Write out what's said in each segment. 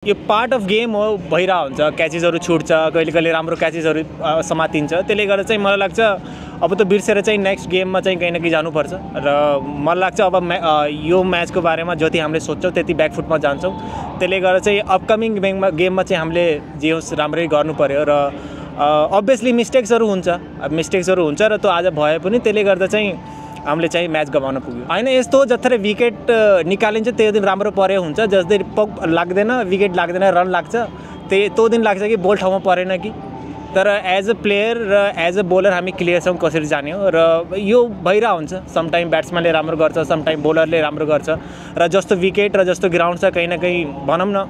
यो part of game हो, भइरा हुन्छ। क्याचेसहरु छुट्छ, कहिले कहिले राम्रो क्याचेसहरु समातिन्छ। त्यसले गर्दा चाहिँ मलाई लाग्छ अब त बिर्सेर चाहिँ नेक्स्ट गेममा चाहिँ कहीं न कहीं जानुपर्छ र मलाई लाग्छ अब यो म्याचको बारेमा जति हामीले सोच्छौं त्यति ब्याकफुटमा जान्छौं। त्यसले गर्दा चाहिँ अपकमिङ गेममा चाहिँ हामीले जे होस् राम्रै गर्नु पर्यो र अभियसली मिस्टेक्सहरु हुन्छ र त्यो आज भए पनि त्यसले गर्दा चाहिँ हामीले चाहिँ म्याच गमाउन पुग्यो। हैन यस्तो जत्रै विकेट निकालिन्छ त्यो दिन राम्रो परे हुन्छ, जस दिन पक लाग्दैन, विकेट लाग्दैन, रन लाग्छ, त्यो दिन लाग्छ कि बोल ठाउँमा परेन कि। तर एज अ प्लेयर र एज अ बोलर हामी क्लियर छौं कसरी जाने हो र यो भइरा हुन्छ। सम टाइम ब्याट्सम्यानले राम्रो गर्छ, सम टाइम बोलरले राम्रो गर्छ र जस्तो विकेट र जस्तो ग्राउन्ड छ कहीं न कहीं भनौं न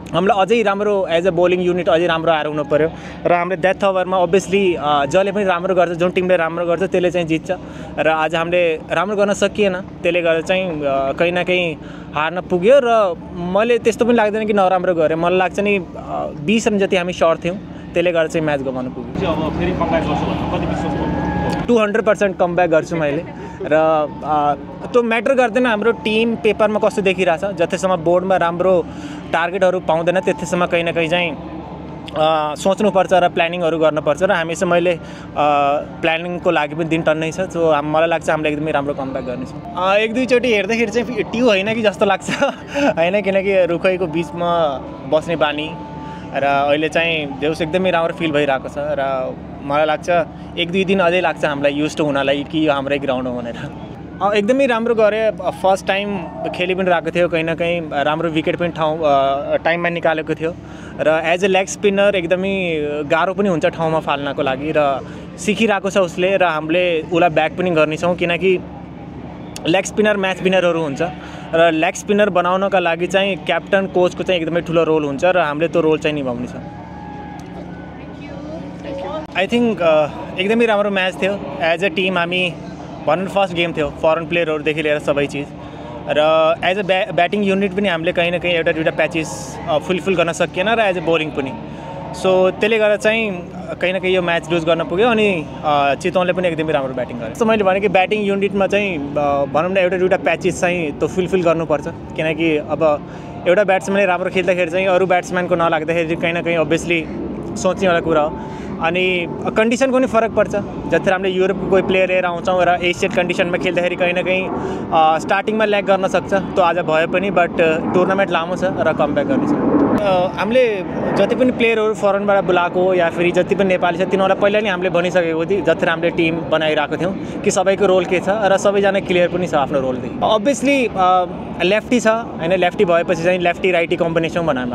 हामीलाई अझै राम्रो एज अ बोलिङ युनिट अझै राम्रो आएर हुनु पर्यो र हामीले डेथ ओभरमा अभियसली जसले पनि राम्रो गर्छ, जुन टिमले राम्रो गर्छ त्यसले चाहिँ जित्छ र आज हामीले राम्रो गर्न सकिएन। त्यसले गर्दा चाहिँ कहीं न कहीं हार्न पुग्यो र मैले त्यस्तो पनि लाग्दैन कि नराम्रो गरे। मलाई लाग्छ नि 20 रन जति हामी सर्ट थियौं, त्यसले गर्दा चाहिँ म्याच गमाउन पुग्यो। अब फेरि कमब्याक गर्छु भन्ने कति विश्वास गर्नु? 200% कमब्याक गर्छु मैले र त्यो म्याटर गर्दैन हाम्रो टिम पेपरमा कस्तो देखिरहेछ। जतिसम्म बोर्डमा राम्रो टार्गेटहरु पाउँदैन त्यतिसम्म कहीं न कहीं चाहिँ सोच्नुपर्छ र प्लानिङहरु गर्नुपर्छ र हामी चाहिँ मैले प्लानिङको लागि पनि दिन टन्नै छ। सो मलाई लाग्छ हामीले एकदमै राम्रो कमब्याक गर्नेछौँ। एक दुई चोटी हेर्दाखेरि चाहिँ ट्यु हैन कि जस्तो लाग्छ हैन, किनकि रुखैको बीचमा बस्ने बानी र अहिले चाहिँ देउस एकदमै राम्रो फिल भइरहेको छ र मलाई लाग्छ एक दुई दिन अझै लाग्छ हामीलाई युज्ड हुनलाई कि यो हाम्रै ग्राउन्ड हो भनेर। एकदमै राम्रो गरे। फर्स्ट टाइम खेलि पनि रहेको थियो, कहीं न कहीं राम्रो विकेट पनि टाइममा निकालेको थियो र एज अ लेग स्पिनर एकदमै गाह्रो पनि हुन्छ ठाउँमा फाल्नको लागि र सिकिरहेको छ उसले र हामीले उलाई ब्याक पनि गर्नेछौँ किनकि लेग स्पिनर म्याच विनरहरु हुन्छ र लेग स्पिनर बनाउनका लागि चाहिँ क्याप्टन कोचको चाहिँ एकदमै ठुलो रोल हुन्छ र हामीले त्यो रोल चाहिँ निभाउने छ। आई थिंक एकदमै राम्रो म्याच थियो। एज अ टिम हामी भनौं फर्स्ट गेम थियो, फरेन प्लेयरहरुदेखि लिएर सबै चीज र एज अ ब्याटिङ युनिट पनि हामीले कहीं न कहीं एउटा दुईटा प्याचेस फुलफिल गर्न सकिएन र एज अ बोलिङ पनि। सो त्यसले गर्दा चाहिँ कहीं न कहीं यो म्याच लुज गर्न पुग्यो अनि चितवनले पनि एकदमै राम्रो ब्याटिङ गरे। सो मैले भने कि ब्याटिङ युनिटमा चाहिँ भनौं न एउटा दुईटा प्याचेस चाहिँ त्यो फुलफिल गर्नुपर्छ किनकि अब एउटा ब्याट्सम्यानले राम्रो खेल्दाखेरि चाहिँ अरु ब्याट्सम्यानको नलाग्दाखेरि कहीं न कहीं अभियसली सोच्नेवाला कुरा हो। अनि कन्डिसनको पनि फरक पर्छ। जति हामीले युरोपको कोही प्लेयर लिएर आउँछौं र एसियन कन्डिसनमा खेल्दाखेरि कहीं न कहीं स्टार्टिङमा ल्याग गर्न सक्छ, त्यो आज भए पनि बट टुर्नामेन्ट लामो छ र कमब्याक गर्नेछ। हामीले जति पनि प्लेयरहरु फरेनबाट बोलाएको या फेरि जति पनि नेपाली छ तिनीहरुलाई पहिला नै हामीले भनिसकेको थियो जति हामीले टिम बनाइराखेको थियौं कि सबैको रोल के छ र सबैजना क्लियर पनि छ आफ्नो रोल देखि। अभियसली लेफ्टी छ हैन, लेफ्टी भएपछि चाहिँ लेफ्टी राइटी कम्बिनेसन बनाउनु